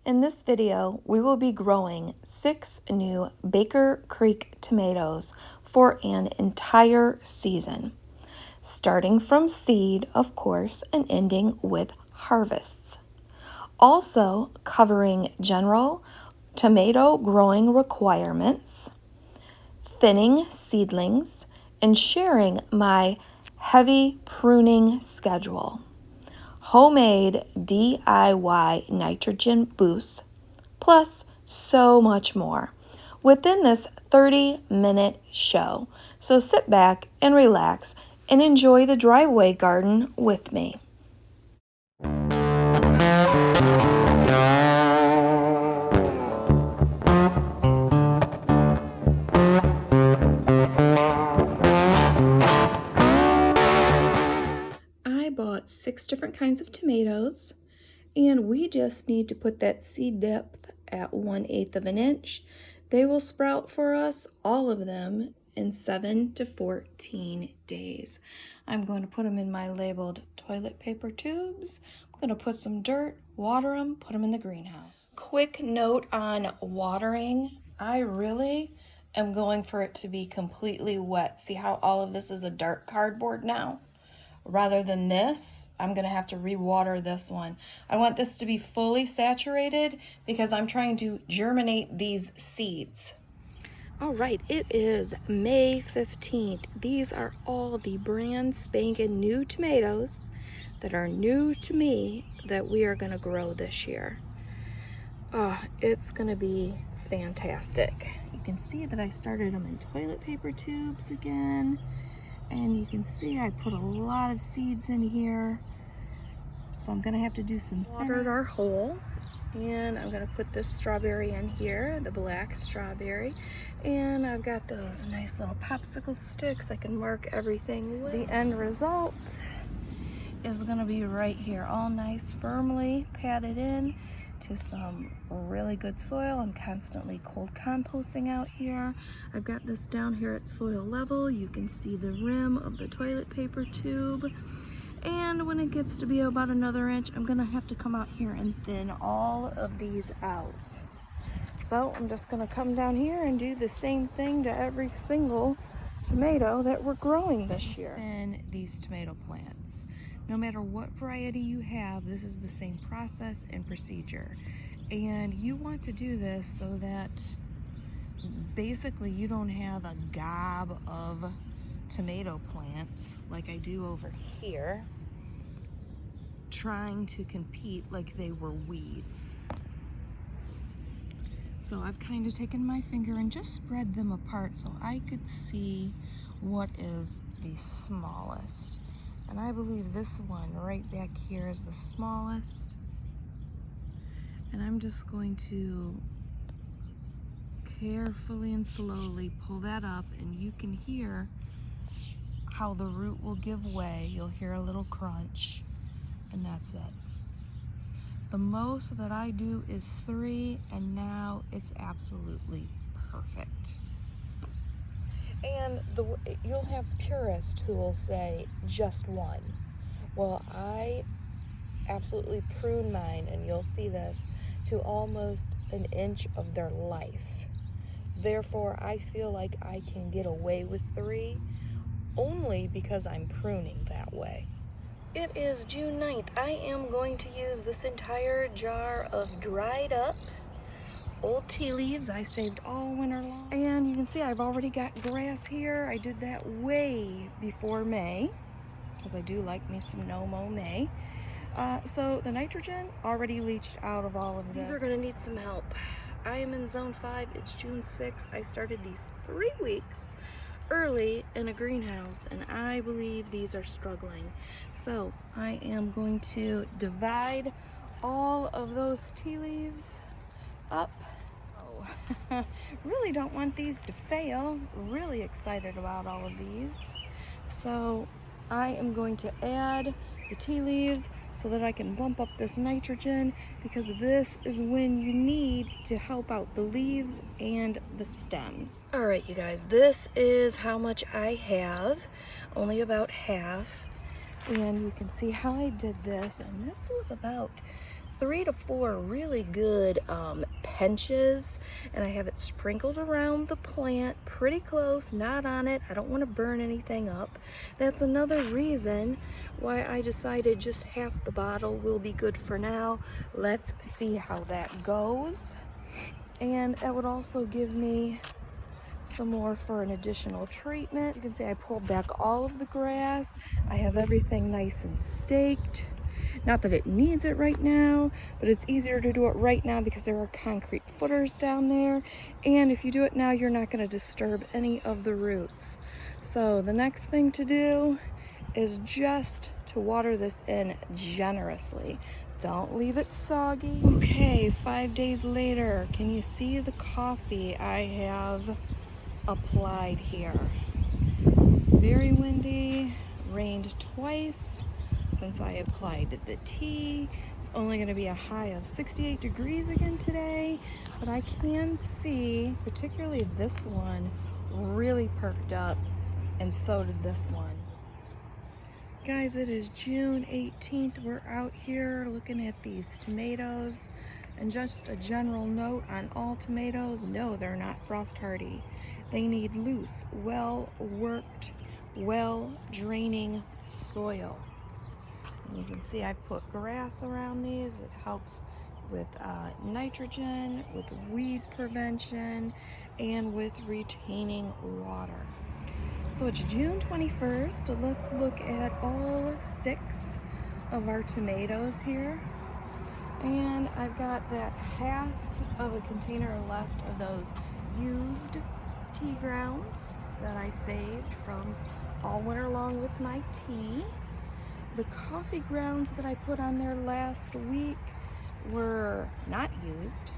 In this video, we will be growing 6 new Baker Creek tomatoes for an entire season, starting from seed, of course, and ending with harvests. Also covering general tomato growing requirements, thinning seedlings, and sharing my heavy pruning schedule. Homemade DIY nitrogen boosts, plus so much more within this 30-minute show. So sit back and relax and enjoy the driveway garden with me. I bought 6 different kinds of tomatoes, and we just need to put that seed depth at 1/8 of an inch. They will sprout for us, all of them, in 7 to 14 days. I'm going to put them in my labeled toilet paper tubes. I'm going to put some dirt, water them, put them in the greenhouse. Quick note on watering. I really am going for it to be completely wet. See how all of this is a dark cardboard now? Rather than this, I'm gonna have to re-water this one. I want this to be fully saturated because I'm trying to germinate these seeds. All right, it is May 15th. These are all the brand spanking new tomatoes that are new to me that we are gonna grow this year. It's gonna be fantastic. You can see that I started them in toilet paper tubes again. And you can see I put a lot of seeds in here. So I'm gonna have to do some watered our hole. And I'm gonna put this strawberry in here, the black strawberry. And I've got those nice little popsicle sticks I can mark everything with. The end result is gonna be right here, all nice, firmly padded in to some really good soil. I'm constantly cold composting out here. I've got this down here at soil level. You can see the rim of the toilet paper tube. And when it gets to be about another inch, I'm gonna have to come out here and thin all of these out. So I'm just gonna come down here and do the same thing to every single tomato that we're growing this year. Thin these tomato plants. No matter what variety you have, this is the same process and procedure. And you want to do this so that basically you don't have a gob of tomato plants like I do over here, trying to compete like they were weeds. So I've kind of taken my finger and just spread them apart so I could see what is the smallest. And I believe this one right back here is the smallest. And I'm just going to carefully and slowly pull that up, and you can hear how the root will give way. You'll hear a little crunch, and that's it. The most that I do is 3, and now it's absolutely perfect. And you'll have purists who will say just 1. Well, I absolutely prune mine, and you'll see this, to almost an inch of their life. Therefore, I feel like I can get away with 3 only because I'm pruning that way. It is June 9th. I am going to use this entire jar of dried up old tea leaves I saved all winter long. And you can see I've already got grass here. I did that way before May because I do like me some no-mow May. So the nitrogen already leached out of all of this. These are gonna need some help. I am in zone 5. It's June 6th. I started these 3 weeks early in a greenhouse, and I believe these are struggling. So I am going to divide all of those tea leaves up. Oh, really don't want these to fail. Really excited about all of these. So I am going to add the tea leaves so that I can bump up this nitrogen, because this is when you need to help out the leaves and the stems. All right, you guys, this is how much I have, only about half. And you can see how I did this, and this was about 3 to 4 really good pinches, and I have it sprinkled around the plant pretty close, not on it. I don't want to burn anything up. That's another reason why I decided just half the bottle will be good for now. Let's see how that goes. And that would also give me some more for an additional treatment. You can see I pulled back all of the grass. I have everything nice and staked. Not that it needs it right now, but it's easier to do it right now because there are concrete footers down there. And if you do it now, you're not going to disturb any of the roots. So the next thing to do is just to water this in generously. Don't leave it soggy. Okay, 5 days later, can you see the coffee I have applied here? It's very windy, rained twice since I applied the tea. It's only going to be a high of 68 degrees again today, but I can see, particularly this one, really perked up, and so did this one. Guys, it is June 18th. We're out here looking at these tomatoes, and just a general note on all tomatoes, no, they're not frost hardy. They need loose, well-worked, well-draining soil. And you can see I've put grass around these. It helps with nitrogen, with weed prevention, and with retaining water. So it's June 21st. Let's look at all 6 of our tomatoes here. And I've got that half of a container left of those used tea grounds that I saved from all winter long with my tea. The coffee grounds that I put on there last week were not used,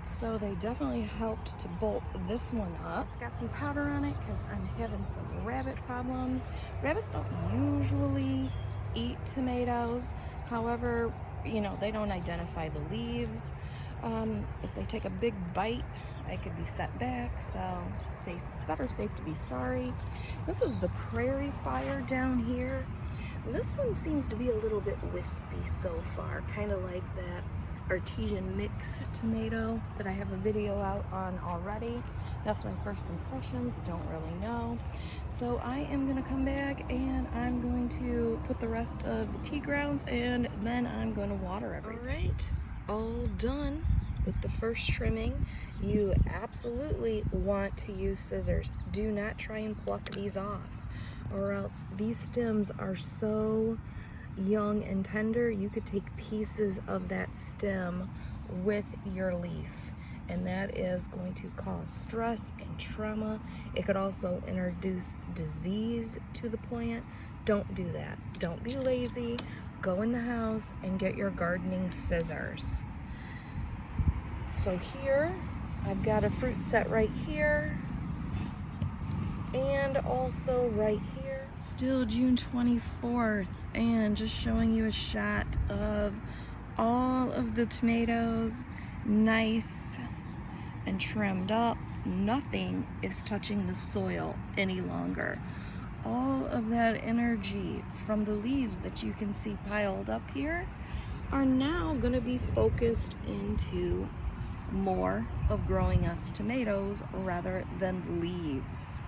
so they definitely helped to bolt this one up. It's got some powder on it because I'm having some rabbit problems. Rabbits don't usually eat tomatoes. However, you know, they don't identify the leaves. If they take a big bite, I could be set back, so better safe to be sorry. This is the prairie fire down here. This one seems to be a little bit wispy so far, kind of like that artesian mix tomato that I have a video out on already. That's my first impressions, don't really know. So I am gonna come back and I'm going to put the rest of the tea grounds, and then I'm going to water everything. All right, all done with the first trimming. You absolutely want to use scissors. Do not try and pluck these off, or else these stems are so young and tender, you could take pieces of that stem with your leaf, and that is going to cause stress and trauma. It could also introduce disease to the plant. Don't do that. Don't be lazy. Go in the house and get your gardening scissors. So here I've got a fruit set right here, and also right here. Still June 24th, and just showing you a shot of all of the tomatoes, nice and trimmed up. Nothing is touching the soil any longer. All of that energy from the leaves that you can see piled up here are now going to be focused into more of growing us tomatoes rather than leaves.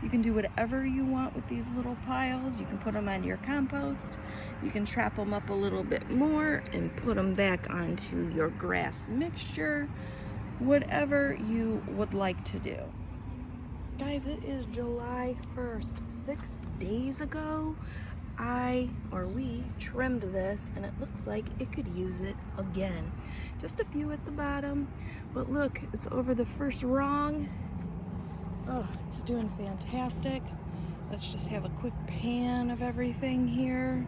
You can do whatever you want with these little piles. You can put them on your compost. You can trap them up a little bit more and put them back onto your grass mixture. Whatever you would like to do. Guys, it is July 1st. 6 days ago, we trimmed this, and it looks like it could use it again. Just a few at the bottom, but look, it's over the first rung. Oh, it's doing fantastic. Let's just have a quick pan of everything here.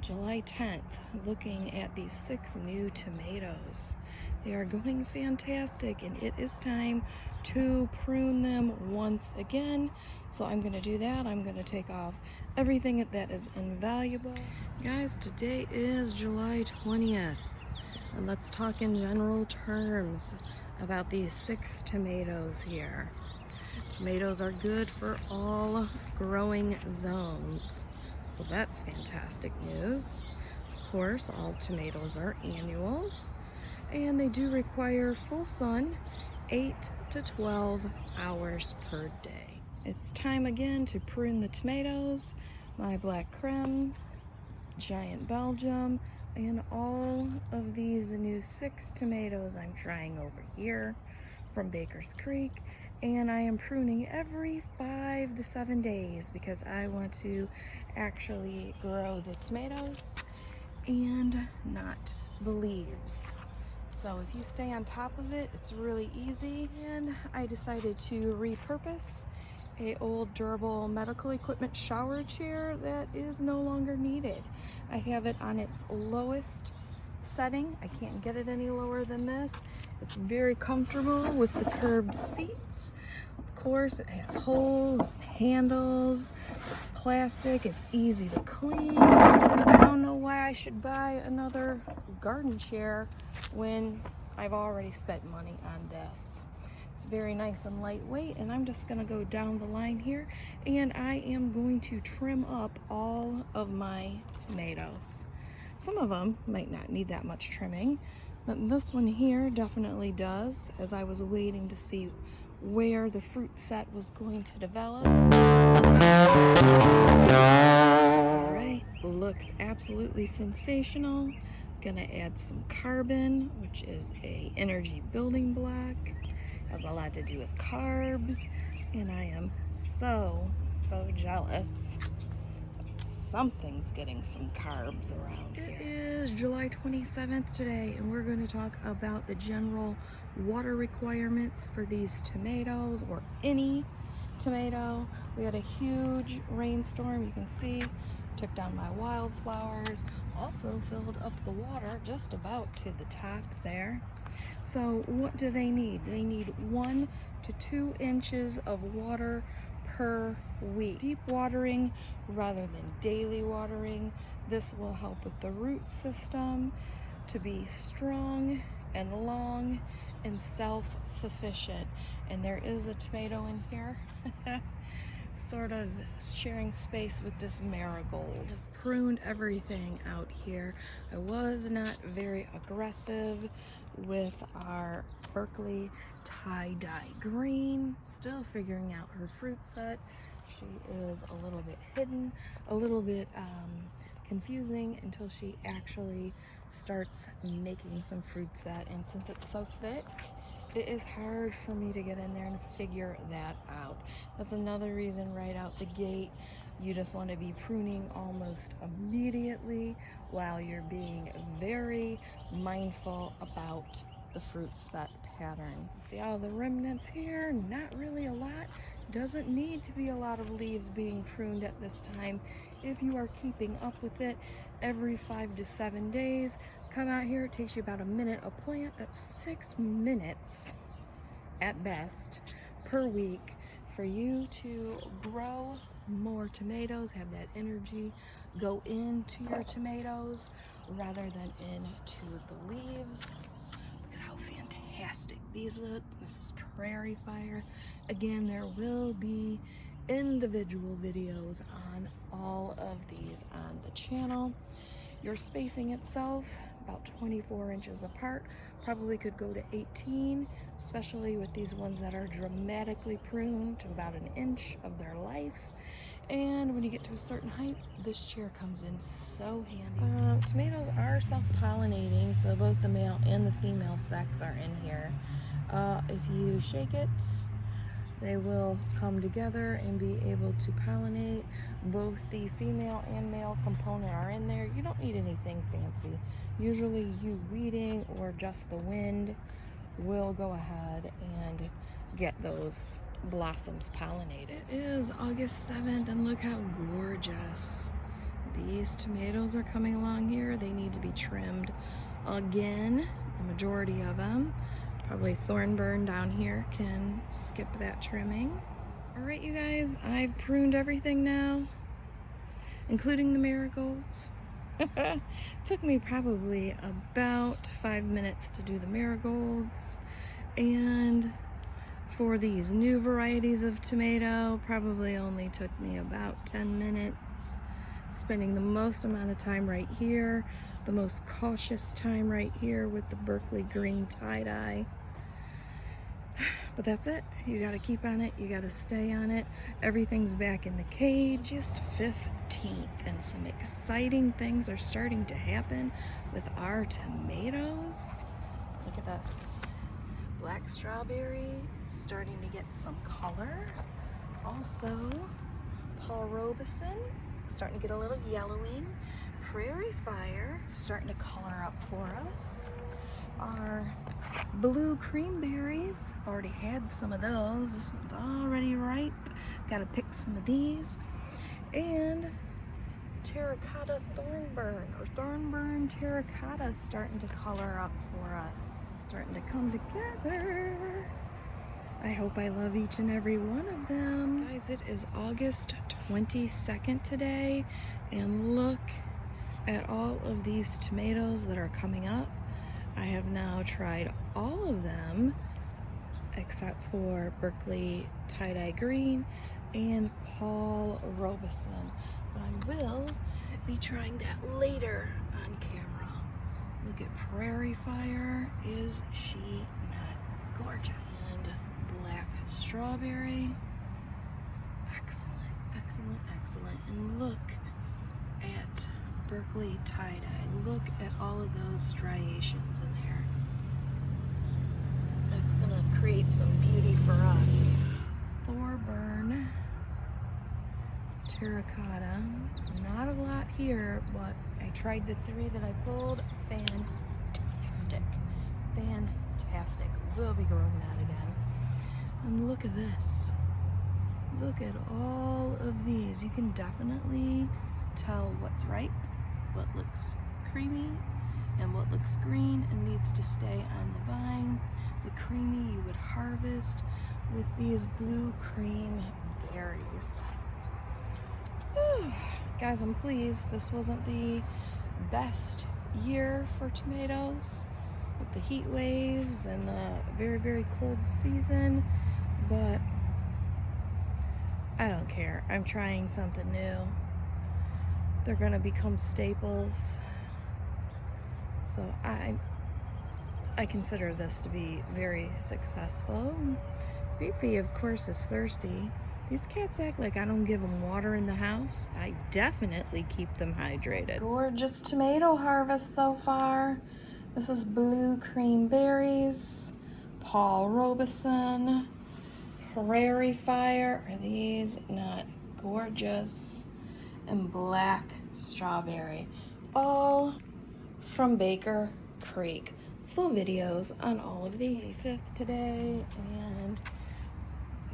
July 10th, looking at these 6 new tomatoes. They are going fantastic, and it is time to prune them once again. So I'm going to do that. I'm going to take off everything that is invaluable. Guys, today is July 20th, and let's talk in general terms about these 6 tomatoes here. Tomatoes are good for all growing zones, so that's fantastic news. Of course, all tomatoes are annuals, and they do require full sun, 8 to 12 hours per day. It's time again to prune the tomatoes, my black creme, giant Belgium, and all of these new 6 tomatoes I'm trying over here from Baker's Creek. And I am pruning every 5 to 7 days because I want to actually grow the tomatoes and not the leaves. So if you stay on top of it, it's really easy. And I decided to repurpose a old durable medical equipment shower chair that is no longer needed. I have it on its lowest setting. I can't get it any lower than this. It's very comfortable with the curved seats. Of course, it has holes, handles, it's plastic, it's easy to clean. I don't know why I should buy another garden chair when I've already spent money on this. It's very nice and lightweight, and I'm just gonna go down the line here, and I am going to trim up all of my tomatoes. Some of them might not need that much trimming, but this one here definitely does, as I was waiting to see where the fruit set was going to develop. All right, looks absolutely sensational. Gonna add some carbon, which is a energy building block. Has a lot to do with carbs, and I am so jealous. Something's getting some carbs around here. It is July 27th today, and we're going to talk about the general water requirements for these tomatoes, or any tomato. We had a huge rainstorm, you can see, took down my wildflowers, also filled up the water just about to the top there. So what do they need? They need 1 to 2 inches of water per week. Deep watering rather than daily watering. This will help with the root system to be strong and long and self-sufficient. And there is a tomato in here sort of sharing space with this marigold. Pruned everything out here. I was not very aggressive with our Berkeley tie-dye green. Still figuring out her fruit set. She is a little bit hidden, a little bit confusing until she actually starts making some fruit set. And since it's so thick, it is hard for me to get in there and figure that out. That's another reason right out the gate you just want to be pruning almost immediately while you're being very mindful about the fruit set pattern. See all the remnants here? Not really a lot. Doesn't need to be a lot of leaves being pruned at this time. If you are keeping up with it every 5 to 7 days, come out here. It takes you about a minute a plant. That's 6 minutes at best per week for you to grow more tomatoes, have that energy go into your tomatoes rather than into the leaves. Look at how fantastic these look. This is Prairie Fire. Again, there will be individual videos on all of these on the channel. Your spacing itself, about 24 inches apart, probably could go to 18, especially with these ones that are dramatically pruned to about 1 inch of their life. And when you get to a certain height, this chair comes in so handy. Tomatoes are self-pollinating, so both the male and the female sex are in here. If you shake it, they will come together and be able to pollinate. Both the female and male component are in there. You don't need anything fancy. Usually you weeding or just the wind will go ahead and get those blossoms pollinated. It is August 7th, and look how gorgeous. These tomatoes are coming along here. They need to be trimmed again, the majority of them. Probably thornburn down here can skip that trimming. All right, you guys, I've pruned everything now, including the marigolds. Took me probably about 5 minutes to do the marigolds, and for these new varieties of tomato, probably only took me about 10 minutes. spending the most amount of time right here, the most cautious time right here with the Berkeley green tie-dye. But that's it. You gotta keep on it. You gotta stay on it. Everything's back in the cage. August 15th, and some exciting things are starting to happen with our tomatoes. Look at this. Black strawberry starting to get some color. Also, Paul Robeson starting to get a little yellowing. Prairie Fire starting to color up for us. Our blue creamberries, already had some of those. This one's already ripe. Gotta pick some of these. And terracotta thornburn, or thornburn terracotta, starting to color up for us. Starting to come together. I hope I love each and every one of them. Guys, it is August 22nd today, and look at all of these tomatoes that are coming up. I have now tried all of them except for Berkeley tie-dye green and Paul Robeson. But I will be trying that later on camera. Look at Prairie Fire. Is she not gorgeous? And black strawberry. Excellent, excellent, excellent. And look at Berkeley tie-dye. Look at all of those striations in there. That's gonna create some beauty for us. Thornburn terracotta. Not a lot here, but I tried the 3 that I pulled. Fantastic. Fantastic. We'll be growing that again. And look at this. Look at all of these. You can definitely tell what's ripe, what looks creamy, and what looks green and needs to stay on the vine. The creamy you would harvest with these blue cream berries. Whew. Guys, I'm pleased. This wasn't the best year for tomatoes with the heat waves and the very, very cold season, but I don't care. I'm trying something new. They're gonna become staples. So I consider this to be very successful. Beefy, of course, is thirsty. These cats act like I don't give them water in the house. I definitely keep them hydrated. Gorgeous tomato harvest so far. This is blue cream berries, Paul Robeson, Prairie Fire. Are these not gorgeous? And black strawberry. All from Baker Creek. Full videos on all of these. 5th today, and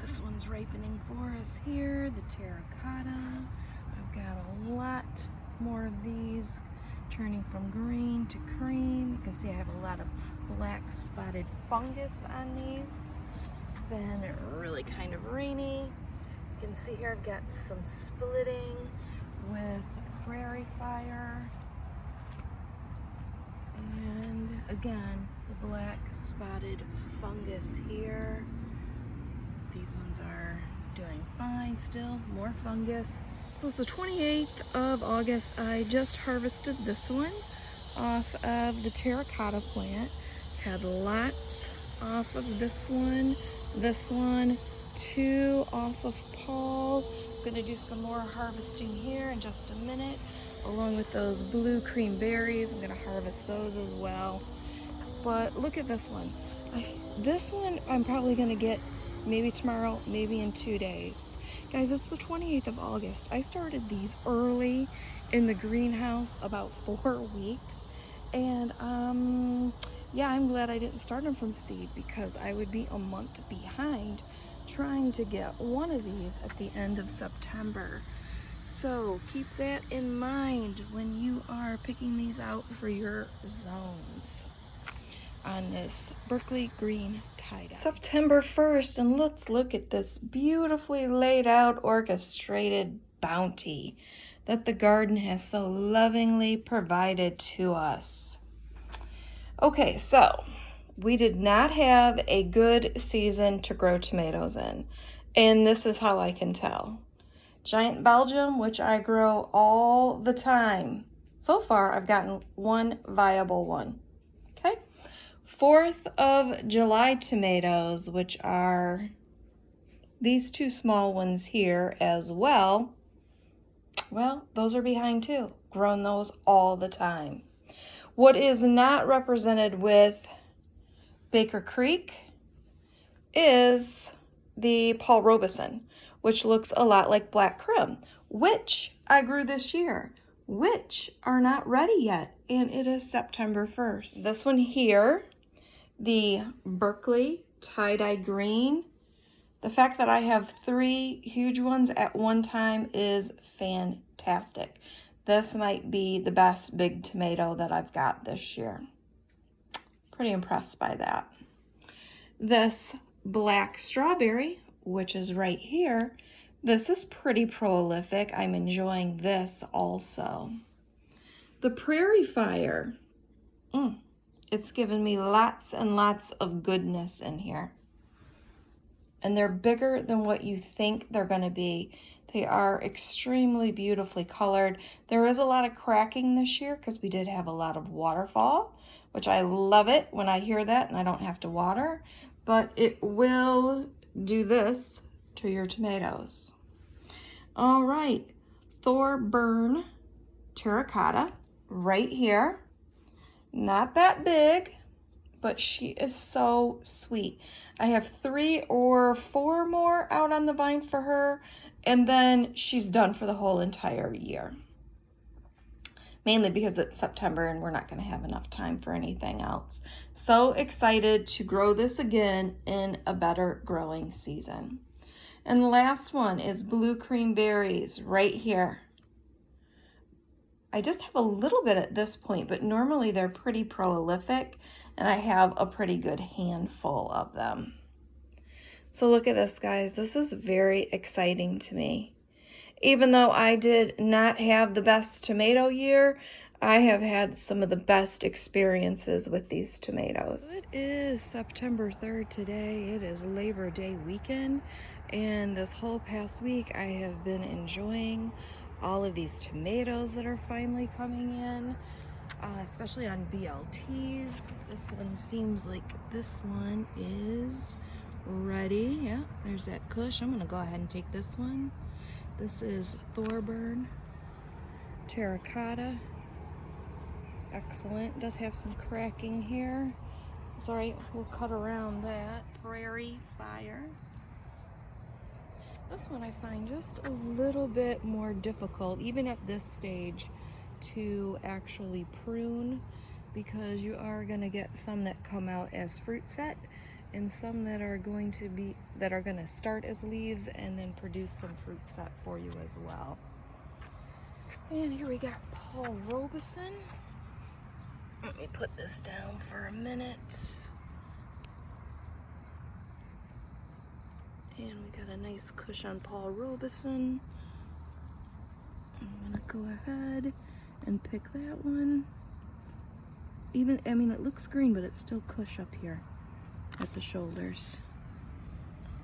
this one's ripening for us here, the terracotta. I've got a lot more of these turning from green to cream. You can see I have a lot of black spotted fungus on these. It's been really kind of rainy. You can see here I've got some splitting with Prairie Fire. And again, the black spotted fungus here. These ones are doing fine still, more fungus. So it's the 28th of August. I just harvested this one off of the terracotta plant. Had lots off of this one, 2 off of Paul. Gonna do some more harvesting here in just a minute, along with those blue cream berries. I'm gonna harvest those as well. But look at this one. This one I'm probably gonna get maybe tomorrow, maybe in 2 days. Guys, it's the 28th of August. I started these early in the greenhouse, about 4 weeks. And yeah, I'm glad I didn't start them from seed, because I would be a month behind trying to get one of these at the end of September. So keep that in mind when you are picking these out for your zones on this Berkeley green tie-dye. September 1st, and let's look at this beautifully laid out orchestrated bounty that the garden has so lovingly provided to us. Okay, so we did not have a good season to grow tomatoes in, and this is how I can tell. Giant Belgium, which I grow all the time. So far, I've gotten one viable one. Okay. 4th of July tomatoes, which are these two small ones here as well. Well, those are behind too. Grown those all the time. What is not represented with Baker Creek is the Paul Robeson, which looks a lot like Black Krim, which I grew this year, which are not ready yet, and it is September 1st. This one here, the Berkeley tie-dye green. The fact that I have 3 huge ones at one time is fantastic. This might be the best big tomato that I've got this year. Pretty impressed by that. This black strawberry, which is right here, this is pretty prolific. I'm enjoying this also. The Prairie Fire, it's given me lots and lots of goodness in here. And they're bigger than what you think they're going to be. They are extremely beautifully colored. There is a lot of cracking this year because we did have a lot of waterfall, which I love it when I hear that and I don't have to water. But it will do this to your tomatoes. All right, Thorburn terracotta right here. Not that big, but she is so sweet. I have 3 or 4 more out on the vine for her, and then she's done for the whole entire year. Mainly because it's September and we're not going to have enough time for anything else. So excited to grow this again in a better growing season. And the last one is blue cream berries right here. I just have a little bit at this point, but normally they're pretty prolific and I have a pretty good handful of them. So look at this, guys. This is very exciting to me. Even though I did not have the best tomato year, I have had some of the best experiences with these tomatoes. It is September 3rd today. It is Labor Day weekend, and this whole past week I have been enjoying all of these tomatoes that are finally coming in, especially on BLTs. This one seems like this one is ready. Yeah, there's that Kush. I'm gonna go ahead and take this one. This is Thorburn terracotta. Excellent. Does have some cracking here. It's all right. We'll cut around that. Prairie Fire. This one I find just a little bit more difficult, even at this stage, to actually prune, because you are going to get some that come out as fruit set and some that are going to start as leaves and then produce some fruit set for you as well. And here we got Paul Robeson. Let me put this down for a minute. And we got a nice Kush on Paul Robeson. I'm gonna go ahead and pick that one. It looks green, but it's still Kush up here at the shoulders.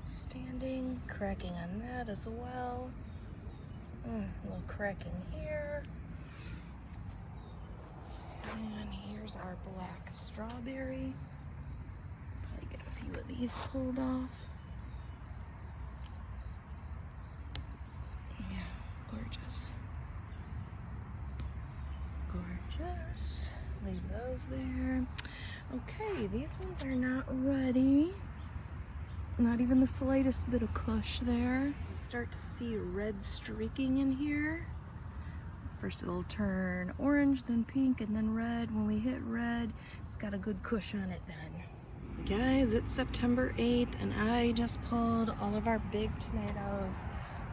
Standing, cracking on that as well. A little cracking here. And here's our black strawberry. Probably get a few of these pulled off. Yeah, gorgeous. Gorgeous. Leave those there. Okay, these ones are not ready. Not even the slightest bit of Kush there. You start to see red streaking in here. First it'll turn orange, then pink, and then red. When we hit red, it's got a good Kush on it then. Guys, it's September 8th, and I just pulled all of our big tomatoes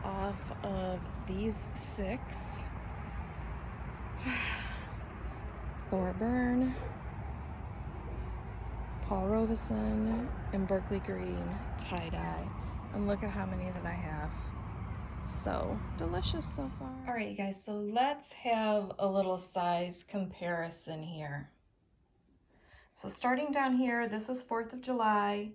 off of these 6. Thorburn, Paul Robeson, and Berkeley Green tie-dye. And look at how many that I have. So delicious so far. All right, you guys, so let's have a little size comparison here. So starting down here, this is 4th of July.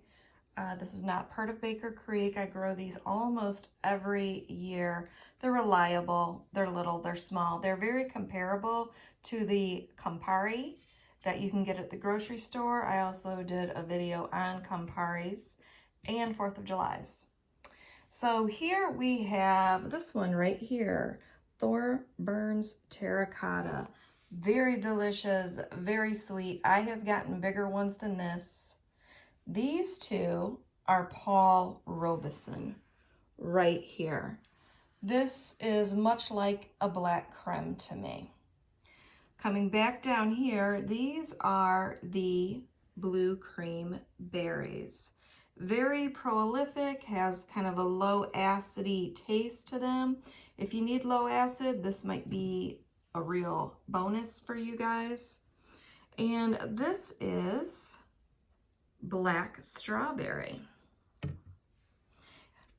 This is not part of Baker Creek. I grow these almost every year. They're reliable, they're little, they're small. They're very comparable to the Campari that you can get at the grocery store. I also did a video on Camparis and 4th of July's. So here we have this one right here, Thorburns Terracotta. Very delicious, very sweet. I have gotten bigger ones than this. These two are Paul Robeson right here. This is much like a black creme to me. Coming back down here, these are the blue cream berries. Very prolific, has kind of a low acidity taste to them. If you need low acid, this might be a real bonus for you guys. And this is black strawberry.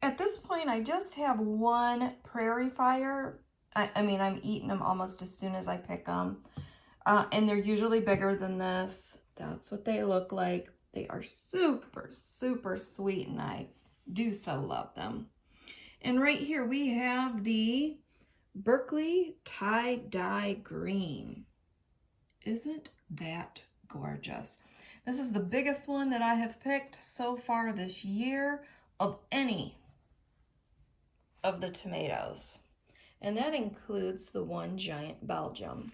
At this point, I just have one Prairie Fire. I mean, I'm eating them almost as soon as I pick them. And they're usually bigger than this. That's what they look like. They are super, super sweet, and I do so love them. And right here we have the Berkeley Tie-Dye Green. Isn't that gorgeous? This is the biggest one that I have picked so far this year of any of the tomatoes. And that includes the one giant Belgium.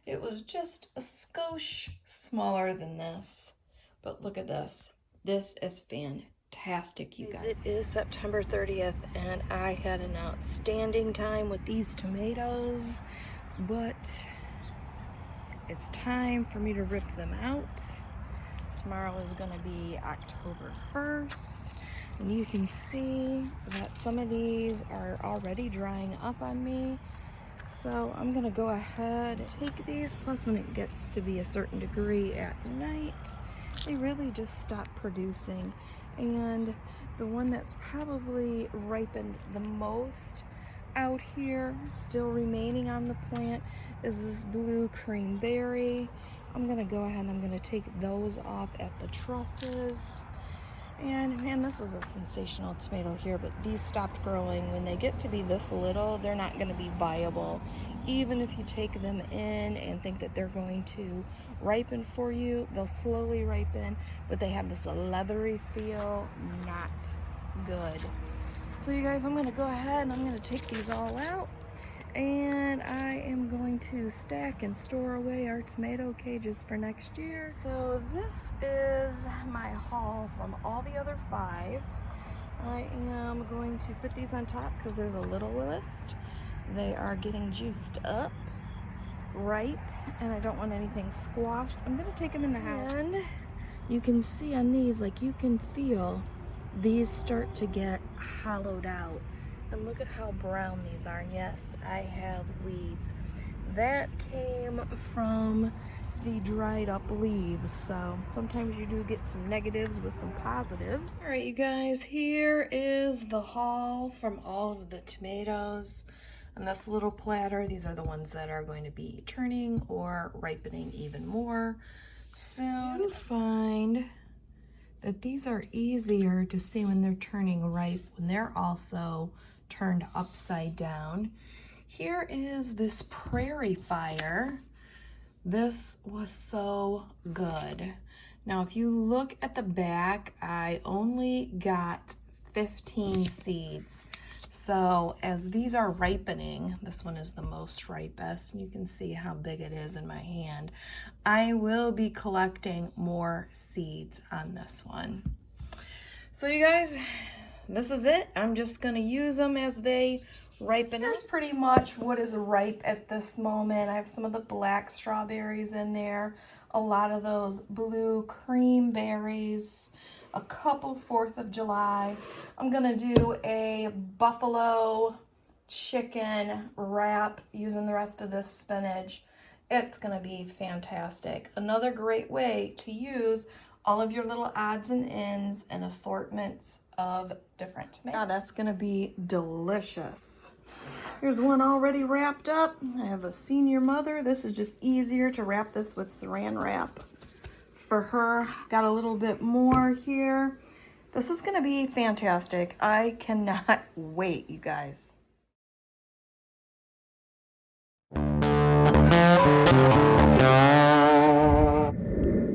It was just a skosh smaller than this. But look at this. This is fantastic, you guys. It is September 30th, and I had an outstanding time with these tomatoes, but it's time for me to rip them out. Tomorrow is going to be October 1st, and you can see that some of these are already drying up on me. So I'm going to go ahead and take these, plus when it gets to be a certain degree at night, they really just stop producing. And the one that's probably ripened the most out here, still remaining on the plant, is this blue cream berry. I'm gonna go ahead and I'm gonna take those off at the trusses. And man, this was a sensational tomato here, but these stopped growing. When they get to be this little, they're not gonna be viable. Even if you take them in and think that they're going to ripen for you, they'll slowly ripen, but they have this leathery feel, not good. So you guys, I'm gonna go ahead and I'm gonna take these all out, and I am going to stack and store away our tomato cages for next year. So this is my haul from all the other 5. I am going to put these on top because they're the littlest. They are getting juiced up, ripe, and I don't want anything squashed. I'm gonna take them in the house. And you can see on these, like you can feel these start to get hollowed out. And look at how brown these are. And yes, I have weeds. That came from the dried up leaves. So sometimes you do get some negatives with some positives. All right, you guys, here is the haul from all of the tomatoes. And this little platter, these are the ones that are going to be turning or ripening even more soon. You'll find that these are easier to see when they're turning ripe, when they're also turned upside down. Here is this Prairie Fire. This was so good. Now, if you look at the back, I only got 15 seeds. So as these are ripening, this one is the most ripest, and you can see how big it is in my hand. I will be collecting more seeds on this one. So you guys, this is it. I'm just gonna use them as they ripen. Here's pretty much what is ripe at this moment. I have some of the black strawberries in there, a lot of those blue cream berries, a couple 4th of July. I'm gonna do a buffalo chicken wrap using the rest of this spinach. It's gonna be fantastic. Another great way to use all of your little odds and ends and assortments of different tomatoes. Now that's gonna be delicious. Here's one already wrapped up. I have a senior mother. This is just easier to wrap this with saran wrap for her. Got a little bit more here. This is going to be fantastic. I cannot wait, you guys.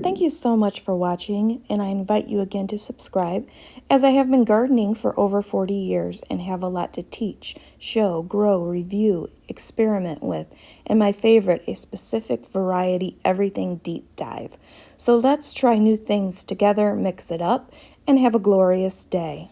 Thank you so much for watching, and I invite you again to subscribe, as I have been gardening for over 40 years and have a lot to teach, show, grow, review, experiment with, and my favorite, a specific variety everything deep dive. So let's try new things together, mix it up, and have a glorious day.